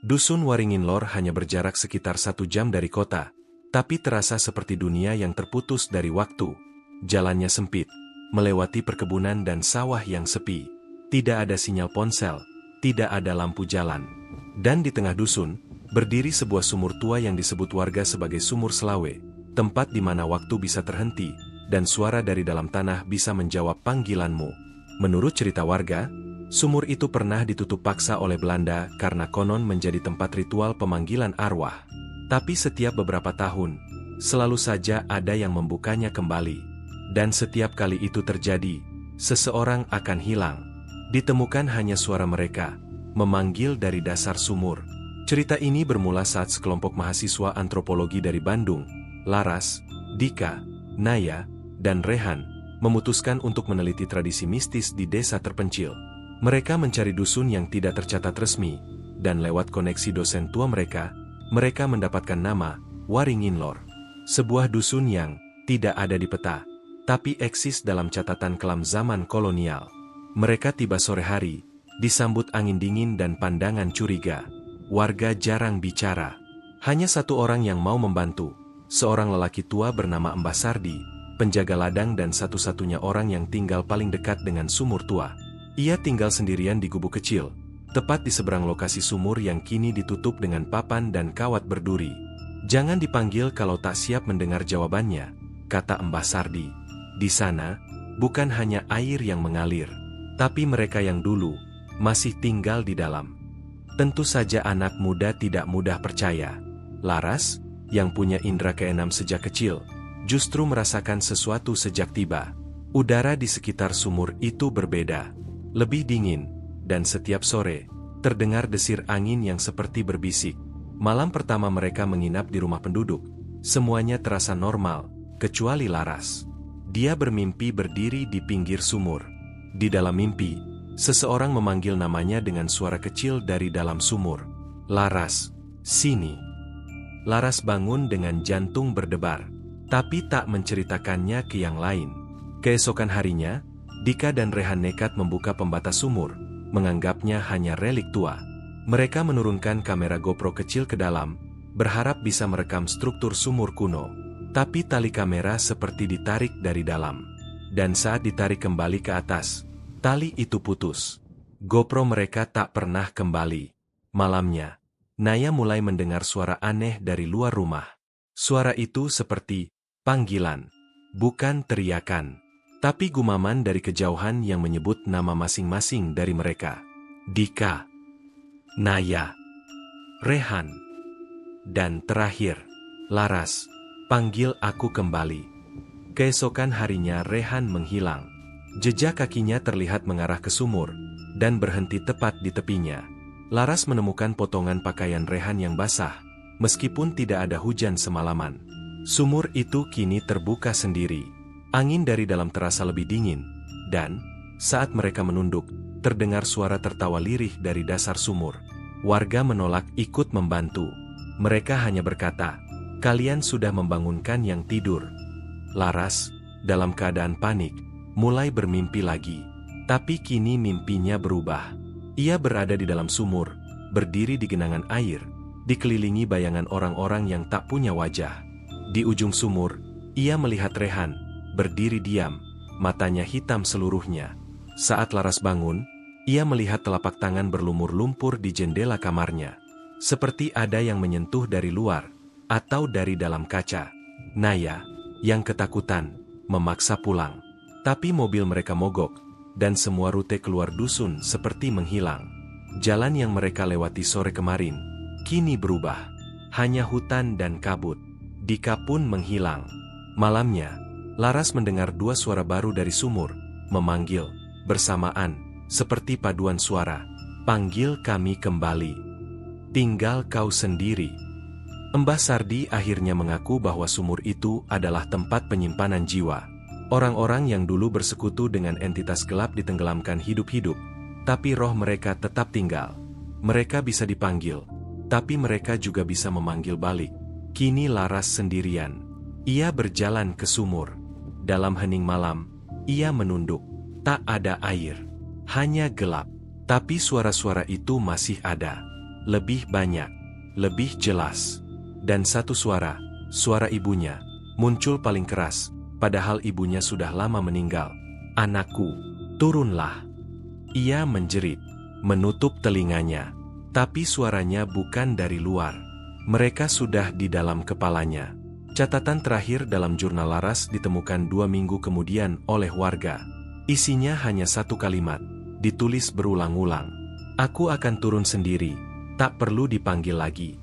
Dusun Waringin Lor hanya berjarak sekitar 1 jam dari kota, tapi terasa seperti dunia yang terputus dari waktu. Jalannya sempit, melewati perkebunan dan sawah yang sepi. Tidak ada sinyal ponsel, tidak ada lampu jalan. Dan di tengah dusun, berdiri sebuah sumur tua yang disebut warga sebagai Sumur Selawe, tempat di mana waktu bisa terhenti, dan suara dari dalam tanah bisa menjawab panggilanmu. Menurut cerita warga, sumur itu pernah ditutup paksa oleh Belanda karena konon menjadi tempat ritual pemanggilan arwah. Tapi setiap beberapa tahun, selalu saja ada yang membukanya kembali. Dan setiap kali itu terjadi, seseorang akan hilang. Ditemukan hanya suara mereka, memanggil dari dasar sumur. Cerita ini bermula saat sekelompok mahasiswa antropologi dari Bandung, Laras, Dika, Naya, dan Rehan, memutuskan untuk meneliti tradisi mistis di desa terpencil. Mereka mencari dusun yang tidak tercatat resmi, dan lewat koneksi dosen tua mereka mendapatkan nama Waringin Lor. Sebuah dusun yang tidak ada di peta, tapi eksis dalam catatan kelam zaman kolonial. Mereka tiba sore hari, disambut angin dingin dan pandangan curiga. Warga jarang bicara. Hanya satu orang yang mau membantu, seorang lelaki tua bernama Mbah Sardi, penjaga ladang dan satu-satunya orang yang tinggal paling dekat dengan sumur tua. Ia tinggal sendirian di gubuk kecil, tepat di seberang lokasi sumur yang kini ditutup dengan papan dan kawat berduri. "Jangan dipanggil kalau tak siap mendengar jawabannya," kata Mbah Sardi. "Di sana, bukan hanya air yang mengalir, tapi mereka yang dulu masih tinggal di dalam." Tentu saja anak muda tidak mudah percaya. Laras, yang punya indera keenam sejak kecil, justru merasakan sesuatu sejak tiba. Udara di sekitar sumur itu berbeda, lebih dingin, dan setiap sore, terdengar desir angin yang seperti berbisik. Malam pertama mereka menginap di rumah penduduk, semuanya terasa normal, kecuali Laras. Dia bermimpi berdiri di pinggir sumur. Di dalam mimpi, seseorang memanggil namanya dengan suara kecil dari dalam sumur. "Laras, sini." Laras bangun dengan jantung berdebar, tapi tak menceritakannya ke yang lain. Keesokan harinya, Dika dan Rehan nekat membuka pembatas sumur, menganggapnya hanya relik tua. Mereka menurunkan kamera GoPro kecil ke dalam, berharap bisa merekam struktur sumur kuno. Tapi tali kamera seperti ditarik dari dalam. Dan saat ditarik kembali ke atas, tali itu putus. GoPro mereka tak pernah kembali. Malamnya, Naya mulai mendengar suara aneh dari luar rumah. Suara itu seperti panggilan, bukan teriakan, tapi gumaman dari kejauhan yang menyebut nama masing-masing dari mereka. Dika, Naya, Rehan, dan terakhir, Laras, "Panggil aku kembali." Keesokan harinya Rehan menghilang. Jejak kakinya terlihat mengarah ke sumur, dan berhenti tepat di tepinya. Laras menemukan potongan pakaian Rehan yang basah, meskipun tidak ada hujan semalaman. Sumur itu kini terbuka sendiri. Angin dari dalam terasa lebih dingin, dan saat mereka menunduk, terdengar suara tertawa lirih dari dasar sumur. Warga menolak ikut membantu. Mereka hanya berkata, "Kalian sudah membangunkan yang tidur." Laras, dalam keadaan panik, mulai bermimpi lagi. Tapi kini mimpinya berubah. Ia berada di dalam sumur, berdiri di genangan air, dikelilingi bayangan orang-orang yang tak punya wajah. Di ujung sumur, ia melihat Rehan, berdiri diam, matanya hitam seluruhnya. Saat Laras bangun, ia melihat telapak tangan berlumur lumpur di jendela kamarnya. Seperti ada yang menyentuh dari luar, atau dari dalam kaca. Naya, yang ketakutan, memaksa pulang. Tapi mobil mereka mogok, dan semua rute keluar dusun seperti menghilang. Jalan yang mereka lewati sore kemarin, kini berubah. Hanya hutan dan kabut. Dika pun menghilang. Malamnya, Laras mendengar dua suara baru dari sumur, memanggil, bersamaan, seperti paduan suara, "Panggil kami kembali. Tinggal kau sendiri." Mbah Sardi akhirnya mengaku bahwa sumur itu adalah tempat penyimpanan jiwa. Orang-orang yang dulu bersekutu dengan entitas gelap ditenggelamkan hidup-hidup, tapi roh mereka tetap tinggal. Mereka bisa dipanggil, tapi mereka juga bisa memanggil balik. Kini Laras sendirian. Ia berjalan ke sumur. Dalam hening malam, ia menunduk. Tak ada air, hanya gelap. Tapi suara-suara itu masih ada. Lebih banyak, lebih jelas. Dan satu suara, suara ibunya, muncul paling keras, padahal ibunya sudah lama meninggal. "Anakku, turunlah." Ia menjerit, menutup telinganya. Tapi suaranya bukan dari luar. Mereka sudah di dalam kepalanya. Catatan terakhir dalam jurnal Laras ditemukan 2 minggu kemudian oleh warga. Isinya hanya satu kalimat, ditulis berulang-ulang. "Aku akan turun sendiri, tak perlu dipanggil lagi."